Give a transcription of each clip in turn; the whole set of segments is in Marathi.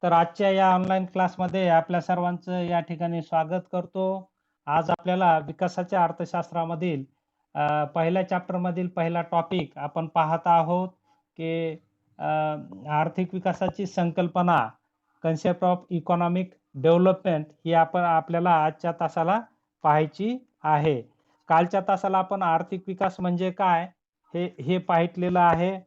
तर आजच्या या ऑनलाईन क्लासमध्ये आपल्या सर्वांचं या ठिकाणी स्वागत करतो. आज आपल्याला विकासाच्या अर्थशास्त्रामधील पहिल्या चॅप्टरमधील पहिला टॉपिक आपण पाहत आहोत की अ, आर्थिक विकासाची संकल्पना, कन्सेप्ट ऑफ इकॉनॉमिक डेव्हलपमेंट ही आपल्याला आजच्या तासाला पाहायची आहे. कालच्या तासाला आपण आर्थिक विकास म्हणजे काय हे हे पाहितलेलं आहे.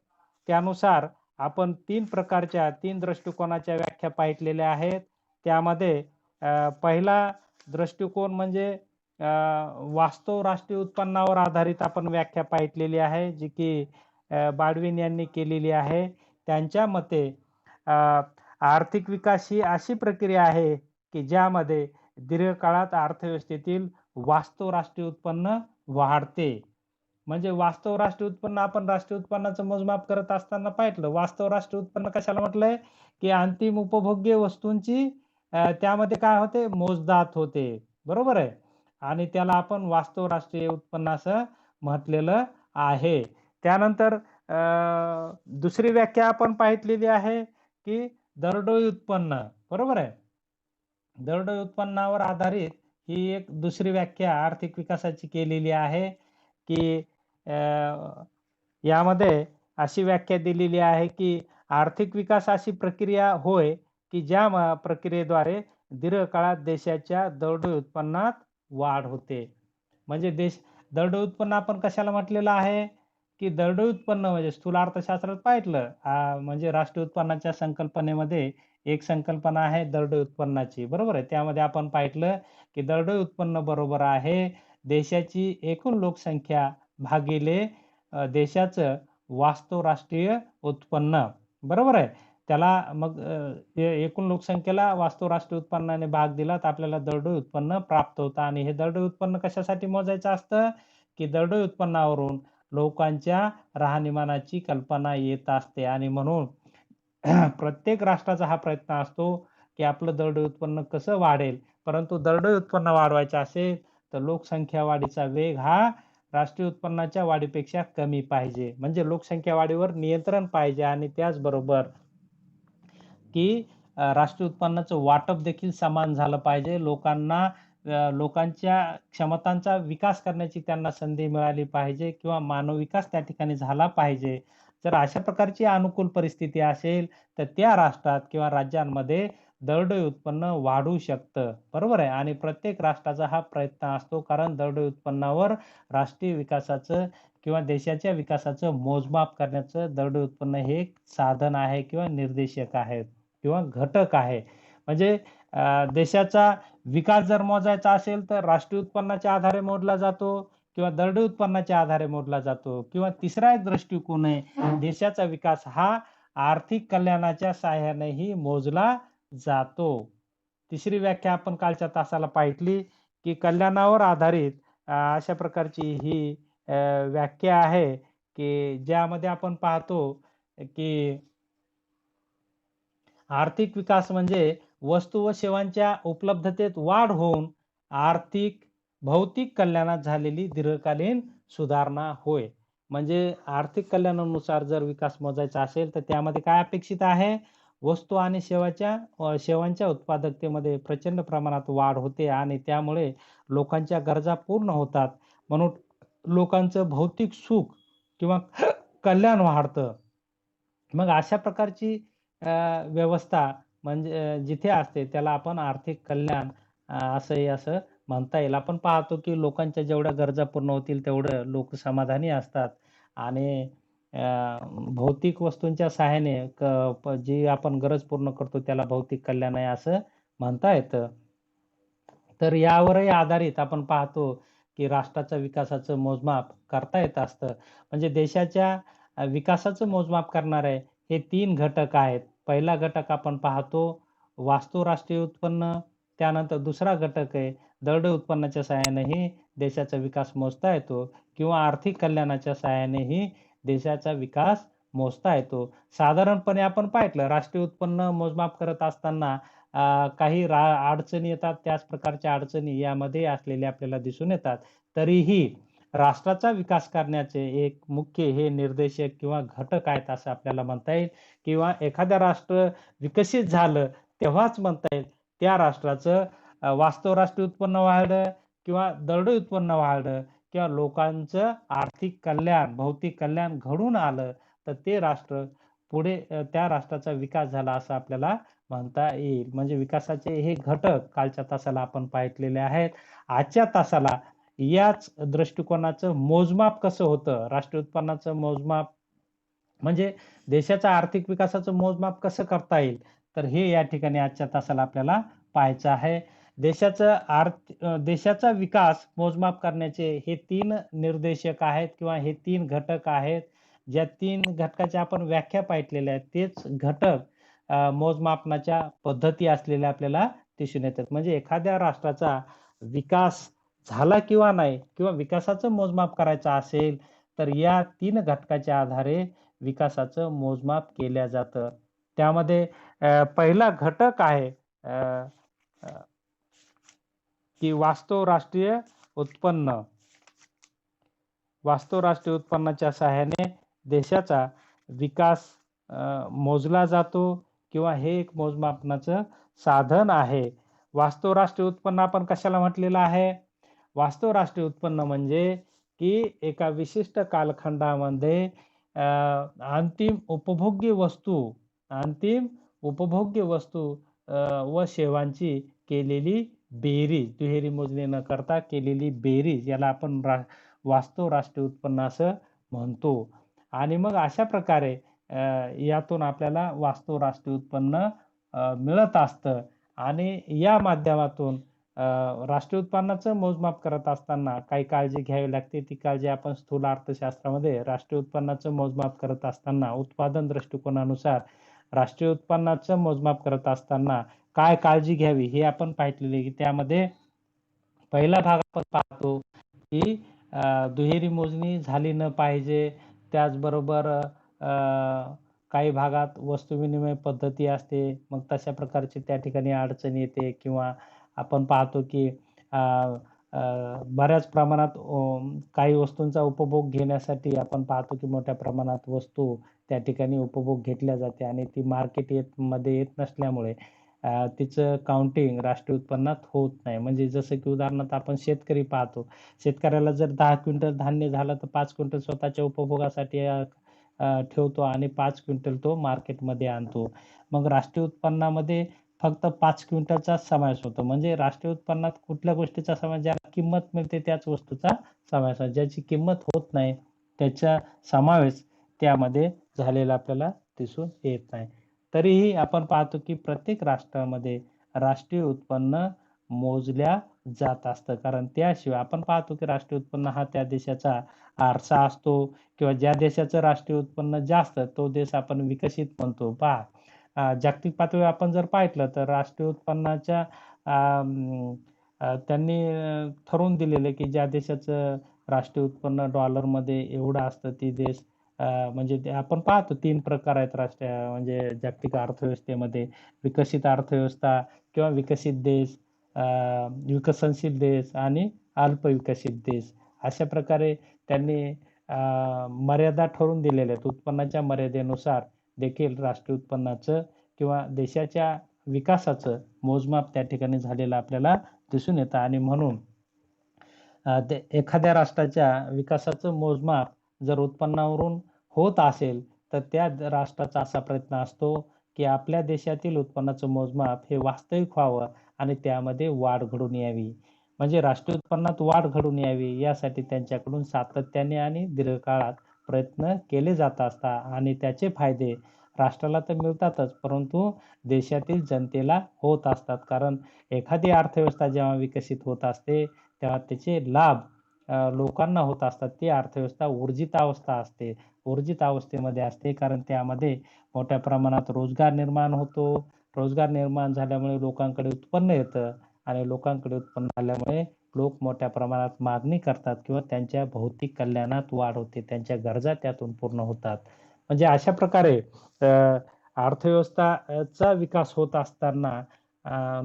त्यानुसार आपण तीन दृष्टिकोनाच्या व्याख्या पाहितलेल्या आहेत. त्यामध्ये पहिला दृष्टिकोन म्हणजे वास्तव राष्ट्रीय उत्पन्नावर आधारित आपण व्याख्या पाहितलेली आहे, जी की बाडविन यांनी केलेली आहे. त्यांच्या मते आर्थिक विकास ही अशी प्रक्रिया आहे की ज्यामध्ये दीर्घकाळात अर्थव्यवस्थेतील वास्तव राष्ट्रीय उत्पन्न वाढते. म्हणजे वास्तव राष्ट्रीय उत्पन्न आपण राष्ट्रीय उत्पन्नाचं मोजमाप करत असताना पाहिलं. वास्तव राष्ट्रीय उत्पन्न कशाला म्हटलंय की अंतिम उपभोग्य वस्तूंची त्यामध्ये काय होते, मोजदाद होते, बरोबर आहे. आणि त्याला आपण वास्तव राष्ट्रीय उत्पन्न असं म्हटलेलं आहे. त्यानंतर दुसरी व्याख्या आपण पाहितलेली आहे की दरडोई उत्पन्न, बरोबर आहे. दरडोई उत्पन्नावर आधारित ही एक दुसरी व्याख्या आर्थिक विकासाची केलेली आहे की यामध्ये अशी व्याख्या दिलेली आहे की आर्थिक विकास अशी प्रक्रिया होय की ज्या प्रक्रियेद्वारे दीर्घकाळात देशाच्या दरडोई उत्पन्नात वाढ होते. म्हणजे दरडोई उत्पन्न आपण कशाला म्हटलेलं आहे की दरडोई उत्पन्न म्हणजे स्थूल अर्थशास्त्रात पाहिलं, म्हणजे राष्ट्रीय उत्पन्नाच्या संकल्पनेमध्ये एक संकल्पना आहे दरडोई उत्पन्नाची, बरोबर आहे. त्यामध्ये आपण पाहिलं की दरडोई उत्पन्न बरोबर आहे देशाची एकूण लोकसंख्या भागिले देशाचं वास्तव राष्ट्रीय उत्पन्न, बरोबर आहे. त्याला मग एकूण लोकसंख्येला वास्तव राष्ट्रीय उत्पन्नाने भाग दिला तर आपल्याला दरडोई उत्पन्न प्राप्त होतं. आणि हे दरडोई उत्पन्न कशासाठी मोजायचं असतं की दरडोई उत्पन्नावरून लोकांच्या राहणीमानाची कल्पना येत असते. आणि म्हणून प्रत्येक राष्ट्राचा हा प्रयत्न असतो की आपलं दरडोई उत्पन्न कसं वाढेल. परंतु दरडोई उत्पन्न वाढवायचं असेल तर लोकसंख्या वाढीचा वेग हा राष्ट्रीय उत्पन्नाच्या वाढीपेक्षा कमी पाहिजे. म्हणजे लोकसंख्या वाढीवर नियंत्रण पाहिजे. आणि त्याचबरोबर की राष्ट्रीय उत्पन्नाचं वाटप देखील समान झालं पाहिजे. लोकांच्या क्षमतांचा विकास करण्याची त्यांना संधी मिळाली पाहिजे किंवा मानव विकास त्या ठिकाणी झाला पाहिजे. जर अशा प्रकारची अनुकूल परिस्थिती असेल तर त्या राष्ट्रात किंवा राज्यांमध्ये दरडोई उत्पन्न वाढू शकतं, बरोबर आहे. आणि प्रत्येक राष्ट्राचा हा प्रयत्न असतो, कारण दरडोई उत्पन्नावर राष्ट्रीय विकासाचं किंवा देशाच्या विकासाचं मोजमाप करण्याचं दरडोई उत्पन्न हे एक साधन आहे किंवा निर्देशक आहे किंवा घटक आहे. म्हणजे देशाचा विकास जर मोजायचा असेल तर राष्ट्रीय उत्पन्नाच्या आधारे मोजला जातो किंवा दरडोई उत्पन्नाच्या आधारे मोजला जातो. किंवा तिसरा एक दृष्टिकोन आहे, देशाचा विकास हा आर्थिक कल्याणाच्या सहाय्यानेही मोजला जातो. तिसरी व्याख्या आपण कालच्या तासाला पाहिली की कल्याणावर आधारित अशा प्रकारची ही व्याख्या आहे की ज्यामध्ये आपण पाहतो की आर्थिक विकास म्हणजे वस्तू व सेवांच्या उपलब्धतेत वाढ होऊन आर्थिक भौतिक कल्याणात झालेली दीर्घकालीन सुधारणा होय. म्हणजे आर्थिक कल्याणानुसार जर विकास मोजायचा असेल तर त्यामध्ये काय अपेक्षित आहे, वस्तू आणि सेवांच्या उत्पादकतेमध्ये प्रचंड प्रमाणात वाढ होते आणि त्यामुळे लोकांच्या गरजा पूर्ण होतात. म्हणून लोकांचं भौतिक सुख किंवा कल्याण वाढतं. मग अशा प्रकारची व्यवस्था म्हणजे जिथे असते त्याला आपण आर्थिक कल्याण असं म्हणता येईल. आपण पाहतो की लोकांच्या जेवढ्या गरजा पूर्ण होतील तेवढं लोक समाधानी असतात. आणि भौतिक वस्तूंच्या सहाय्याने जी आपण गरज पूर्ण करतो त्याला भौतिक कल्याण आहे असं म्हणता येतं. तर यावरही आधारित आपण पाहतो की राष्ट्राच्या विकासाचं मोजमाप करता येत असतं. म्हणजे देशाच्या विकासाचं मोजमाप करणारे हे 3 घटक आहेत. पहिला घटक आपण पाहतो वास्तव राष्ट्रीय उत्पन्न. त्यानंतर दुसरा घटक आहे दरडोई उत्पन्नाच्या सहाय्यानेही देशाचा विकास मोजता येतो किंवा आर्थिक कल्याणाच्या सहाय्यानेही देशाचा विकास मोजता येतो. साधारणपणे आपण पाहिलं राष्ट्रीय उत्पन्न मोजमाप करत असताना काही अडचणी येतात. त्याच प्रकारच्या अडचणी यामध्ये असलेल्या आपल्याला दिसून येतात. तरीही राष्ट्राचा विकास करण्याचे एक मुख्य हे निर्देशक किंवा घटक आहेत असं आपल्याला म्हणता येईल. किंवा एखाद्या राष्ट्र विकसित झालं तेव्हाच म्हणता येईल त्या राष्ट्राचं वास्तव राष्ट्रीय उत्पन्न वाढलं किंवा दरडोई उत्पन्न वाढलं किंवा लोकांचं आर्थिक कल्याण, भौतिक कल्याण घडून आलं, तर ते राष्ट्र पुढे त्या राष्ट्राचा विकास झाला असं आपल्याला म्हणता येईल. म्हणजे विकासाचे हे घटक कालच्या तासाला आपण पाहिलेले आहेत. आजच्या तासाला याच दृष्टिकोनाचं मोजमाप कसं होतं, राष्ट्रीय उत्पन्नाचं मोजमाप म्हणजे देशाच्या आर्थिक विकासाचं मोजमाप कसं करता येईल, तर हे या ठिकाणी आजच्या तासाला आपल्याला पाहायचं आहे. देशाचा विकास मोजमाप करण्याचे हे 3 निर्देशक आहेत किंवा हे 3 घटक आहेत. ज्या 3 घटकाच्या आपण व्याख्या पाहिलेल्या आहेत, तेच घटक मोजमापनाच्या पद्धती असलेल्या आपल्याला दिसून येतात. म्हणजे एखाद्या राष्ट्राचा विकास झाला किंवा नाही किंवा विकासाचं मोजमाप करायचं असेल, तर या 3 घटकाच्या आधारे विकासाचं मोजमाप केलं जातं. त्यामध्ये पहिला घटक आहे अ, अ, की वास्तव राष्ट्रीय उत्पन्न. वास्तव राष्ट्रीय उत्पन्नाच्या सहाय्याने देशाचा विकास मोजला जातो किंवा हे एक मोजमापनाचं साधन आहे. वास्तव राष्ट्रीय उत्पन्न आपण कशाला म्हटलेलं आहे? वास्तव राष्ट्रीय उत्पन्न म्हणजे की एका विशिष्ट कालखंडामध्ये अंतिम उपभोग्य वस्तू व सेवांची केलेली बेरीज, दुहेरी मोजणी न करता केलेली बेरीज याला आपण वास्तव राष्ट्रीय उत्पन्न असं म्हणतो. आणि मग अशा प्रकारे यातून आपल्याला वास्तव राष्ट्रीय उत्पन्न मिळत असतं आणि या माध्यमातून राष्ट्रीय उत्पन्नाचं मोजमाप करत असताना काही काळजी घ्यावी लागते. ती काळजी आपण स्थूल अर्थशास्त्रामध्ये राष्ट्रीय उत्पन्नाचं मोजमाप करत असताना उत्पादन दृष्टिकोनानुसार राष्ट्रीय उत्पन्नाचं मोजमाप करत असताना काय काळजी घ्यावी हे आपण पाहिलेले की त्यामध्ये पहिला भाग आपण पाहतो की दुहेरी मोजणी झाली न पाहिजे. त्याचबरोबर काही भागात वस्तू विनिमय पद्धती असते, मग तशा प्रकारची त्या ठिकाणी अडचण येते किंवा आपण पाहतो की बऱ्याच प्रमाणात काही वस्तूंचा उपभोग घेण्यासाठी आपण पाहतो की मोठ्या प्रमाणात वस्तू त्या ठिकाणी उपभोग घेतल्या जाते आणि ती मध्ये येत नसल्यामुळे तिचं काउंटिंग राष्ट्रीय उत्पन्नात होत नाही. म्हणजे जसं की उदाहरणार्थ आपण शेतकरी पाहतो. शेतकऱ्याला जर 10 क्विंटल धान्य झालं तर 5 क्विंटल स्वतःच्या उपभोगासाठी ठेवतो आणि 5 क्विंटल तो मार्केटमध्ये आणतो. मग राष्ट्रीय उत्पन्नामध्ये फक्त 5 क्विंटलचाच समावेश होतो. म्हणजे राष्ट्रीय उत्पन्नात कुठल्या गोष्टीचा समावेश, ज्याला किंमत मिळते त्याच वस्तूचा समावेश आहे. ज्याची किंमत होत नाही त्याचा समावेश त्यामध्ये झालेला आपल्याला दिसून येत नाही. तरीही आपण पाहतो की प्रत्येक राष्ट्रामध्ये राष्ट्रीय उत्पन्न मोजल्या जात असतं. कारण त्याशिवाय आपण पाहतो की राष्ट्रीय उत्पन्न हा त्या देशाचा आरसा असतो किंवा ज्या देशाचं राष्ट्रीय उत्पन्न जास्त तो देश आपण विकसित म्हणतो. पहा जागतिक पातळीवर आपण जर पाहिलं तर राष्ट्रीय उत्पन्नाच्या त्यांनी ठरवून दिलेलं की ज्या देशाचं राष्ट्रीय उत्पन्न डॉलरमध्ये एवढं असतं ती देश म्हणजे ते आपण पाहतो 3 प्रकार आहेत म्हणजे जागतिक अर्थव्यवस्थेमध्ये विकसित अर्थव्यवस्था किंवा विकसित देश, विकसनशील देश आणि अल्पविकसित देश. अशा प्रकारे त्यांनी मर्यादा ठरवून दिलेल्या आहेत. उत्पन्नाच्या मर्यादेनुसार देखील राष्ट्रीय उत्पन्नाचं किंवा देशाच्या विकासाचं मोजमाप त्या ठिकाणी झालेलं आपल्याला दिसून येतं आणि म्हणून एखाद्या राष्ट्राच्या विकासाचं मोजमाप जर उत्पन्नावरून होत असेल तर त्या राष्ट्राचा असा प्रयत्न असतो की आपल्या देशातील उत्पन्नाचं मोजमाप हे वास्तविक व्हावं आणि त्यामध्ये वाढ घडून यावी. म्हणजे राष्ट्रीय उत्पन्नात वाढ घडून यावी यासाठी त्यांच्याकडून सातत्याने आणि दीर्घकाळात प्रयत्न केले जात असतात आणि त्याचे फायदे राष्ट्राला तर मिळतातच, परंतु देशातील जनतेला होत असतात. कारण एखादी अर्थव्यवस्था जेव्हा विकसित होत असते तेव्हा त्याचे लाभ लोकांना होत असतात. ती अर्थव्यवस्था ऊर्जित अवस्था असते. ऊर्जित अवस्थेमध्ये असते कारण त्यामध्ये मोठ्या प्रमाणात रोजगार निर्माण होतो. रोजगार निर्माण झाल्यामुळे लोकांकडे उत्पन्न येतं आणि लोकांकडे उत्पन्न आल्यामुळे लोक मोठ्या प्रमाणात मागणी करतात किंवा त्यांच्या भौतिक कल्याणात वाढ होते. त्यांच्या गरजा त्यातून पूर्ण होतात. म्हणजे अशा प्रकारे अर्थव्यवस्थाचा विकास होत असताना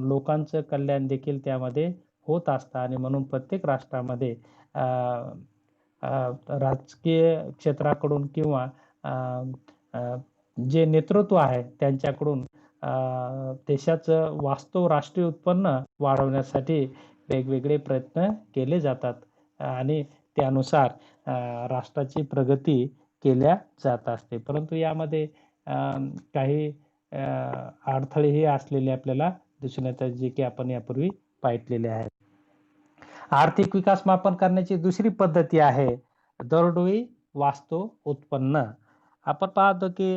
लोकांचं कल्याण देखील त्यामध्ये होत असतं आणि म्हणून प्रत्येक राष्ट्रामध्ये राजकीय क्षेत्राकडून किंवा जे नेतृत्व आहे त्यांच्याकडून देशाचं वास्तव राष्ट्रीय उत्पन्न वाढवण्यासाठी वेगवेगळे प्रयत्न केले जातात आणि त्यानुसार राष्ट्राची प्रगती केल्या जात असते. परंतु यामध्ये काही अडथळेही असलेले आपल्याला दिसून येतात, जे की आपण यापूर्वी पाहिलेले आहेत. आर्थिक विकास मापन करण्याची दुसरी पद्धती आहे दरडोई वास्तव उत्पन्न. आपण पाहतो की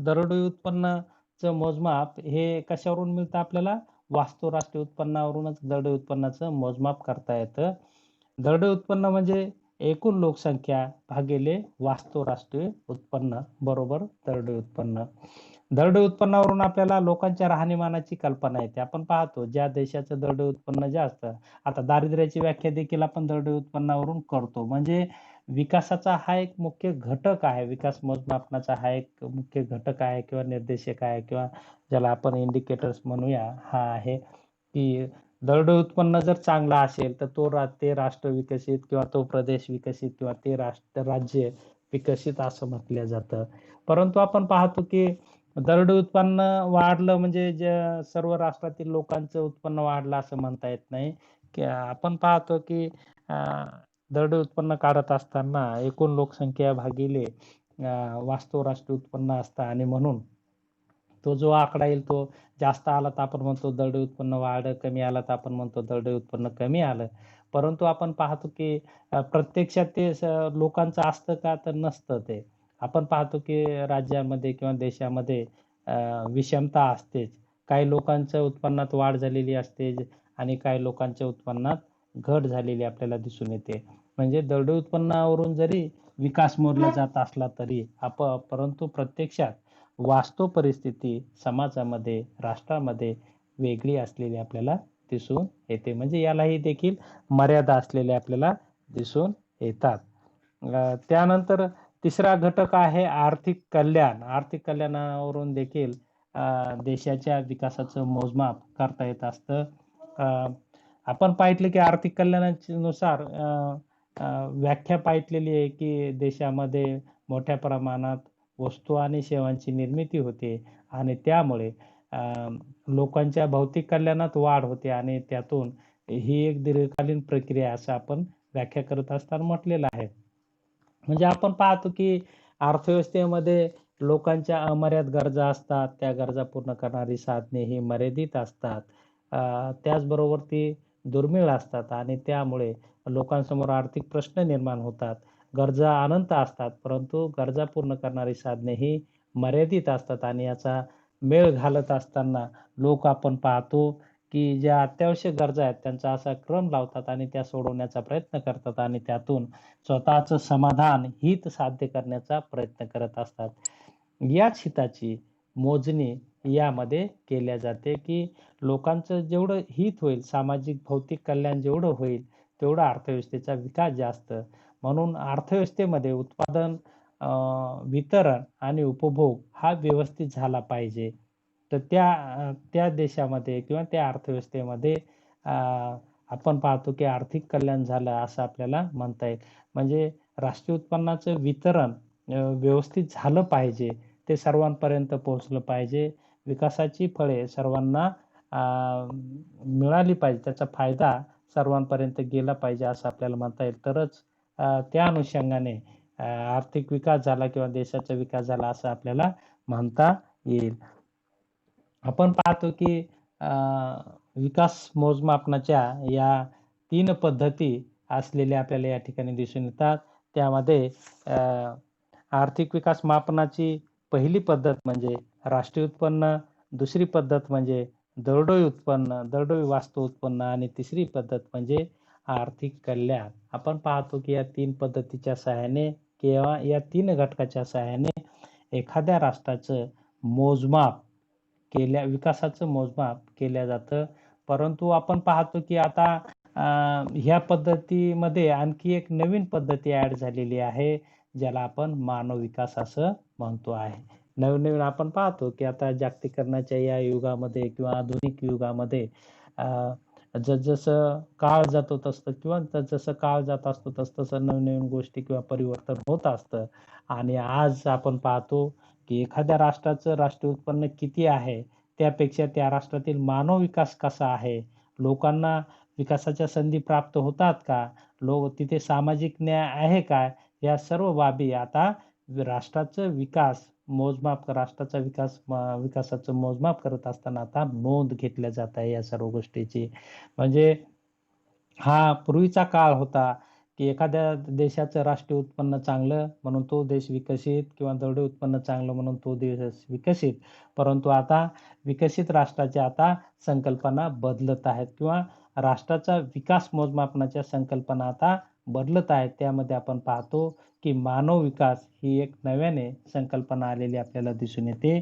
दरडोई उत्पन्नाचं मोजमाप हे कशावरून मिळतं आपल्याला? वास्तव राष्ट्रीय उत्पन्नावरूनच दरडोई उत्पन्नाचं मोजमाप करता येतं. दरडोई उत्पन्न म्हणजे एकूण लोकसंख्या भागिले वास्तव राष्ट्रीय उत्पन्न बरोबर दरडोई उत्पन्न. दरडोई उत्पन्नावरून आपल्याला लोकांच्या राहणीमानाची कल्पना येते. आपण पाहतो ज्या देशाचं दरडोई उत्पन्न जास्त, आता दारिद्र्याची व्याख्या देखील आपण दरडोई उत्पन्नावरून करतो. म्हणजे विकासाचा हा एक मुख्य घटक आहे. विकास मोजमापनाचा हा एक मुख्य घटक आहे किंवा निर्देशक आहे किंवा ज्याला आपण इंडिकेटर्स म्हणूया, हा आहे की दरडोई उत्पन्न जर चांगला असेल तर ते राष्ट्र विकसित किंवा तो प्रदेश विकसित किंवा ते राज्य विकसित असं म्हटलं जातं. परंतु आपण पाहतो की दरडोई उत्पन्न वाढलं म्हणजे सर्व राष्ट्रातील लोकांचं उत्पन्न वाढलं असं म्हणता येत नाही. की आपण पाहतो की दरडोई उत्पन्न काढत असताना एकूण लोकसंख्या भागिले वास्तव राष्ट्रीय उत्पन्न असतं आणि म्हणून तो जो आकडा येईल तो जास्त आला तर आपण म्हणतो दरडोई उत्पन्न वाढलं, कमी आला तर आपण म्हणतो दरडोई उत्पन्न कमी आलं. परंतु आपण पाहतो की प्रत्यक्षात ते लोकांचं असतं का? तर नसतं ते. आपण पाहतो की राज्यामध्ये किंवा देशामध्ये विषमता असतेच. काही लोकांच्या उत्पन्नात वाढ झालेली असते आणि काही लोकांच्या उत्पन्नात घट झालेली आपल्याला दिसून येते. म्हणजे दरडोई उत्पन्नावरून जरी विकास मोजला जात असला तरी परंतु प्रत्यक्षात वास्तव परिस्थिती समाजामध्ये, राष्ट्रामध्ये वेगळी असलेली आपल्याला दिसून येते. म्हणजे यालाही देखील मर्यादा असलेले आपल्याला दिसून येतात. त्यानंतर तिसरा घटक आहे आर्थिक कल्याण. आर्थिक कल्याणावरून देखील देशाच्या विकासाचं मोजमाप करता येत असतं. आपण पाहितलं की आर्थिक कल्याणानुसार व्याख्या पाहितलेली आहे की देशामध्ये मोठ्या प्रमाणात वस्तू आणि सेवांची निर्मिती होते आणि त्यामुळे लोकांच्या भौतिक कल्याणात वाढ होते आणि त्यातून ही एक दीर्घकालीन प्रक्रिया असं आपण व्याख्या करत असताना म्हटलेलं आहे. म्हणजे आपण पाहतो की अर्थव्यवस्थेमध्ये लोकांच्या अमर्याद गरजा असतात. त्या गरजा पूर्ण करणारी साधने ही मर्यादित असतात. त्याचबरोबर ती दुर्मिळ असतात आणि त्यामुळे लोकांसमोर आर्थिक प्रश्न निर्माण होतात. गरजा अनंत असतात, परंतु गरजा पूर्ण करणारी साधने ही मर्यादित असतात आणि याचा मेळ घालत असताना लोक आपण पाहतो की ज्या अत्यावश्यक गरजा आहेत त्यांचा असा क्रम लावतात आणि त्या सोडवण्याचा प्रयत्न करतात आणि त्यातून स्वतःचं समाधान, हित साध्य करण्याचा प्रयत्न करत असतात. याच हिताची मोजणी यामध्ये केल्या जाते की लोकांचं जेवढं हित होईल, सामाजिक भौतिक कल्याण जेवढं होईल, तेवढा अर्थव्यवस्थेचा विकास जास्त. म्हणून अर्थव्यवस्थेमध्ये उत्पादन, वितरण आणि उपभोग हा व्यवस्थित झाला पाहिजे. तर त्या देशामध्ये किंवा त्या अर्थव्यवस्थेमध्ये आपण पाहतो की आर्थिक कल्याण झालं असं आपल्याला म्हणता येईल. म्हणजे राष्ट्रीय उत्पन्नाचं वितरण व्यवस्थित झालं पाहिजे. ते सर्वांपर्यंत पोहोचलं पाहिजे. विकासाची फळे सर्वांना मिळाली पाहिजे. त्याचा फायदा सर्वांपर्यंत गेला पाहिजे असं आपल्याला म्हणता येईल. तरच त्या अनुषंगाने आर्थिक विकास झाला किंवा देशाचा विकास झाला असं आपल्याला म्हणता येईल. आपण पाहतो की विकास मोजमापनाच्या या 3 पद्धती असलेल्या आपल्याला या ठिकाणी दिसून येतात. त्यामध्ये आर्थिक विकास मापनाची पहिली पद्धत म्हणजे राष्ट्रीय उत्पन्न, दुसरी पद्धत म्हणजे दरडोई वास्तव उत्पन्न आणि तिसरी पद्धत म्हणजे आर्थिक कल्याण. आपण पाहतो की या 3 पद्धतीच्या सहाय्याने किंवा या 3 घटकाच्या सहाय्याने एखाद्या राष्ट्राचं विकासाचं मोजमाप केलं जातं. परंतु आपण पाहतो की आता ह्या पद्धतीमध्ये आणखी एक नवीन पद्धती ॲड झालेली आहे, ज्याला आपण मानव विकास असं म्हणतो आहे. नवीन-नवीन आपण पाहतो की आता जागतिकीकरणाच्या या युगामध्ये किंवा आधुनिक युगामध्ये जसं काळ जातो तसं किंवा जसं काळ जात असतो तसं नवीन-नवीन गोष्टी किंवा परिवर्तन होत असतं आणि आज आपण पाहतो की एखाद्या राष्ट्राचं राष्ट्रीय उत्पन्न किती आहे, त्यापेक्षा त्या राष्ट्रातील मानव विकास कसा आहे, लोकांना विकासाच्या संधी प्राप्त होतात का, तिथे सामाजिक न्याय आहे का, या सर्व बाबी आता राष्ट्राचा विकासाचं मोजमाप करत असताना आता नोंद घेतल्या जात आहे या सर्व गोष्टीची. म्हणजे हा पूर्वीचा काळ होता, की एखाद्या देशाचं राष्ट्रीय उत्पन्न चांगलं म्हणून तो देश विकसित किंवा दरडोई उत्पन्न चांगलं म्हणून तो देश विकसित. परंतु आता विकसित राष्ट्राच्या आता संकल्पना बदलत आहेत किंवा राष्ट्राचा विकास मोजमापनाच्या संकल्पना आता बदलत आहेत. त्यामध्ये आपण पाहतो, की मानव विकास ही एक नव्याने संकल्पना आलेली आपल्याला दिसून येते,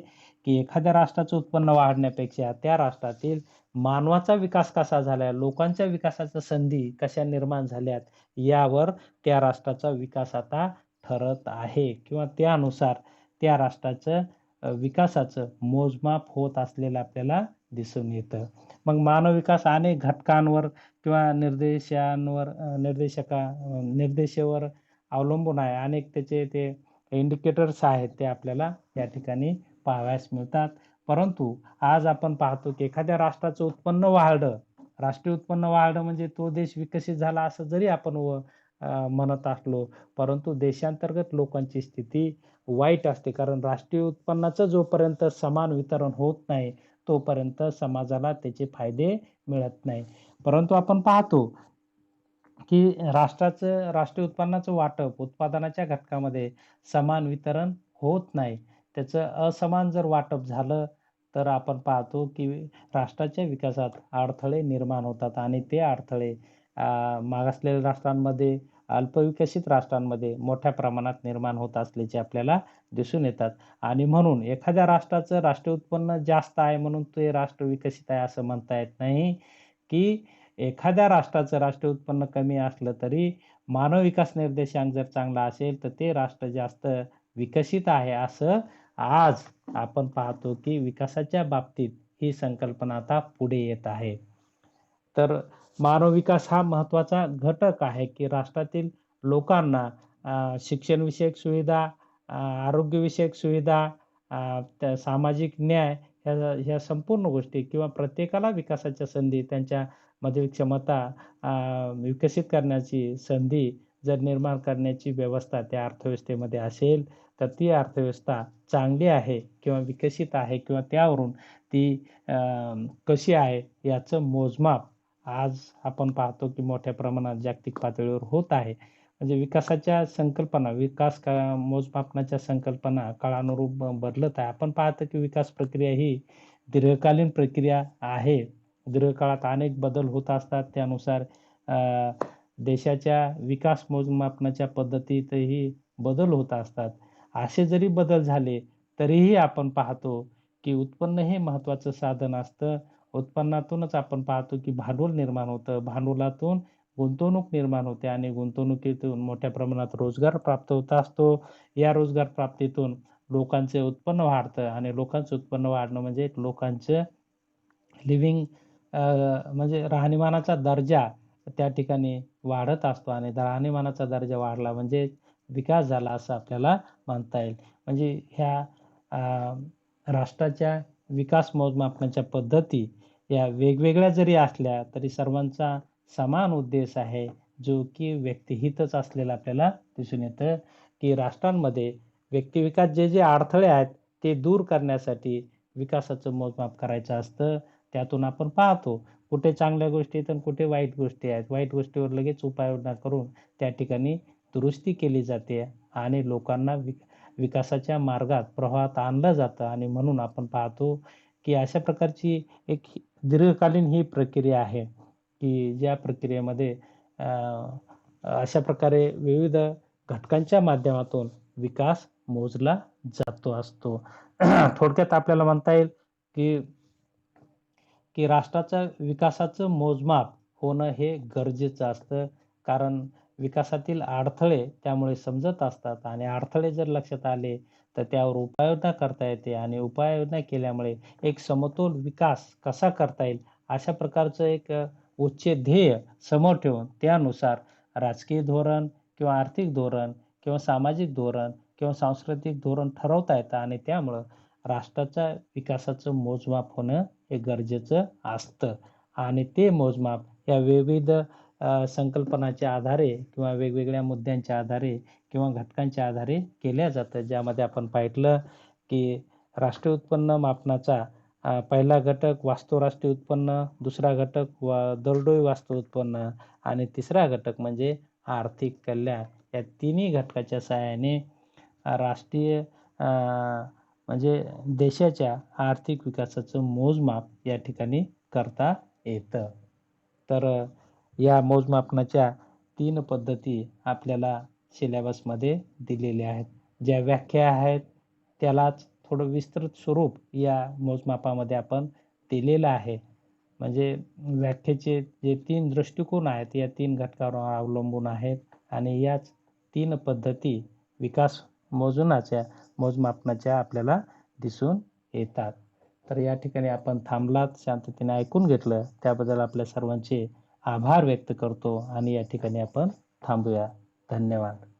की एखाद्या राष्ट्राचं उत्पन्न वाढण्यापेक्षा त्या राष्ट्रातील मानवाचा विकास कसा झालाय, लोकांच्या विकासाच्या संधी कशा निर्माण झाल्यात, यावर त्या राष्ट्राचा विकास आता ठरत आहे किंवा त्यानुसार त्या राष्ट्राचं विकासाचं मोजमाप होत असलेलं आपल्याला दिसून येतं. मग मानव विकास अनेक घटकांवर किंवा निर्देशावर अवलंबून आहे. अनेक त्याचे ते इंडिकेटर्स आहेत ते आपल्याला या ठिकाणी पाहावयास मिळतात. परंतु आज आपण पाहतो की एखाद्या राष्ट्राचं उत्पन्न वाढलं, राष्ट्रीय उत्पन्न वाढलं म्हणजे तो देश विकसित झाला असं जरी आपण म्हणत असलो, परंतु देशांतर्गत लोकांची स्थिती वाईट असते. कारण राष्ट्रीय उत्पन्नाचं जोपर्यंत समान वितरण होत नाही, तोपर्यंत समाजाला त्याचे फायदे मिळत नाही. परंतु आपण पाहतो की राष्ट्रीय उत्पन्नाचं वाटप उत्पादनाच्या घटकामध्ये समान वितरण होत नाही. त्याचं असमान जर वाटप झालं, तर आपण पाहतो की राष्ट्राच्या विकासात अडथळे निर्माण होतात आणि ते अडथळे मागासलेल्या राष्ट्रांमध्ये, अल्पविकसित राष्ट्रांमध्ये मोठ्या प्रमाणात निर्माण होत असल्याचे आपल्याला दिसून येतात. आणि म्हणून एखाद्या राष्ट्राचं राष्ट्रीय उत्पन्न जास्त आहे म्हणून ते राष्ट्र विकसित आहे असं म्हणता येत नाही, की एखाद्या राष्ट्राचं राष्ट्रीय उत्पन्न कमी असलं तरी मानव विकास निर्देशांक जर चांगला असेल, तर ते राष्ट्र जास्त विकसित आहे असं आज आपण पाहतो, की विकासाच्या बाबतीत ही संकल्पना आता पुढे येत आहे. तर मानव विकास हा महत्त्वाचा घटक आहे, की राष्ट्रातील लोकांना शिक्षणविषयक सुविधा, आरोग्यविषयक सुविधा, त्या सामाजिक न्याय ह्या संपूर्ण गोष्टी किंवा प्रत्येकाला विकासाच्या संधी, त्यांच्यामधील क्षमता विकसित करण्याची संधी जर निर्माण करण्याची व्यवस्था त्या अर्थव्यवस्थेमध्ये असेल, तर ती अर्थव्यवस्था चांगली आहे किंवा विकसित आहे किंवा त्यावरून ती कशी आहे याचं मोजमाप आज आपण पाहतो, की मोठ्या प्रमाणात जागतिक पातळीवर होत आहे. म्हणजे विकासाच्या संकल्पना, मोजमापनाच्या संकल्पना काळानुरूप बदलत आहे. आपण पाहतो, की विकास प्रक्रिया ही दीर्घकालीन प्रक्रिया आहे. दीर्घकाळात अनेक बदल होत असतात. त्यानुसार देशाच्या विकास मोजमापनाच्या पद्धतीतही बदल होत असतात. असे जरी बदल झाले, तरीही आपण पाहतो, की उत्पन्न हे महत्त्वाचं साधन असतं. उत्पन्नातूनच आपण पाहतो, की भांडवल निर्माण होतं. भांडवलातून गुंतवणूक निर्माण होते आणि गुंतवणुकीतून मोठ्या प्रमाणात रोजगार प्राप्त होत असतो. या रोजगार प्राप्तीतून लोकांचे उत्पन्न वाढतं आणि लोकांचं उत्पन्न वाढणं म्हणजे लोकांचं लिव्हिंग म्हणजे राहणीमानाचा दर्जा त्या ठिकाणी वाढत असतो आणि राहणीमानाचा दर्जा वाढला म्हणजे विकास झाला असं आपल्याला म्हणता येईल. म्हणजे ह्या राष्ट्राच्या विकास मोजमापनाच्या पद्धती या वेगवेगळ्या जरी असल्या तरी सर्वांचा समान उद्देश आहे, जो की व्यक्तिहितच असलेला आपल्याला दिसून येतं, की राष्ट्रांमध्ये व्यक्तिविकास जे अडथळे आहेत ते दूर करण्यासाठी विकासाचं मोजमाप करायचं असतं. त्यातून आपण पाहतो कुठे चांगल्या गोष्टी आहेत आणि कुठे वाईट गोष्टी आहेत. वाईट गोष्टीवर लगेच उपाययोजना करून त्या ठिकाणी दुरुस्ती केली जाते आणि लोकांना विकासाच्या मार्गात प्रवाहात आणलं जातं आणि म्हणून आपण पाहतो, की अशा प्रकारची एक दीर्घकालीन ही प्रक्रिया आहे, की ज्या प्रक्रियेमध्ये अशा प्रकारे विविध घटकांच्या माध्यमातून विकास मोजला जातो असतो. थोडक्यात आपल्याला म्हणता येईल, की की राष्ट्राच्या विकासाचं मोजमाप होणं हे गरजेचं असतं. कारण विकासातील अडथळे त्यामुळे समजत असतात आणि अडथळे जर लक्षात आले, तर त्यावर उपाययोजना करता येते आणि उपाययोजना केल्यामुळे एक समतोल विकास कसा करता येईल, अशा प्रकारचं एक उच्च ध्येय समोर ठेवून त्यानुसार राजकीय धोरण किंवा आर्थिक धोरण किंवा सामाजिक धोरण किंवा सांस्कृतिक धोरण ठरवता येतं आणि त्यामुळं राष्ट्राच्या विकासाचं मोजमाप होणं हे गरजेचं असतं आणि ते मोजमाप या विविध संकल्पनाच्या आधारे किंवा वेगवेगळ्या मुद्द्यांच्या आधारे किंवा घटकांच्या आधारे केल्या जातं. ज्यामध्ये आपण पाहिलं की राष्ट्रीय उत्पन्न मापनाचा पहिला घटक वास्तव राष्ट्रीय उत्पन्न, दुसरा घटक दरडोई वास्तव उत्पन्न आणि तिसरा घटक म्हणजे आर्थिक कल्याण. या तिन्ही घटकाच्या सहाय्याने राष्ट्रीय म्हणजे देशाच्या आर्थिक विकासाचं मोजमाप या ठिकाणी करता येतं. तर या मोजमापनाच्या 3 पद्धती आपल्याला सिलेबसमध्ये दिलेल्या आहेत. ज्या व्याख्या आहेत त्यालाच थोडं विस्तृत स्वरूप या मोजमापामध्ये आपण दिलेलं आहे. म्हणजे व्याख्येचे जे 3 दृष्टिकोन आहेत या 3 घटकांवर अवलंबून आहेत आणि याच 3 पद्धती विकास मोजमापनाच्या आपल्याला दिसून येतात. तर या ठिकाणी आपण थांबलात, शांततेने ऐकून घेतलं त्याबद्दल आपल्या सर्वांचे आभार व्यक्त करतो आणि या ठिकाणी आपण थांबूया. धन्यवाद.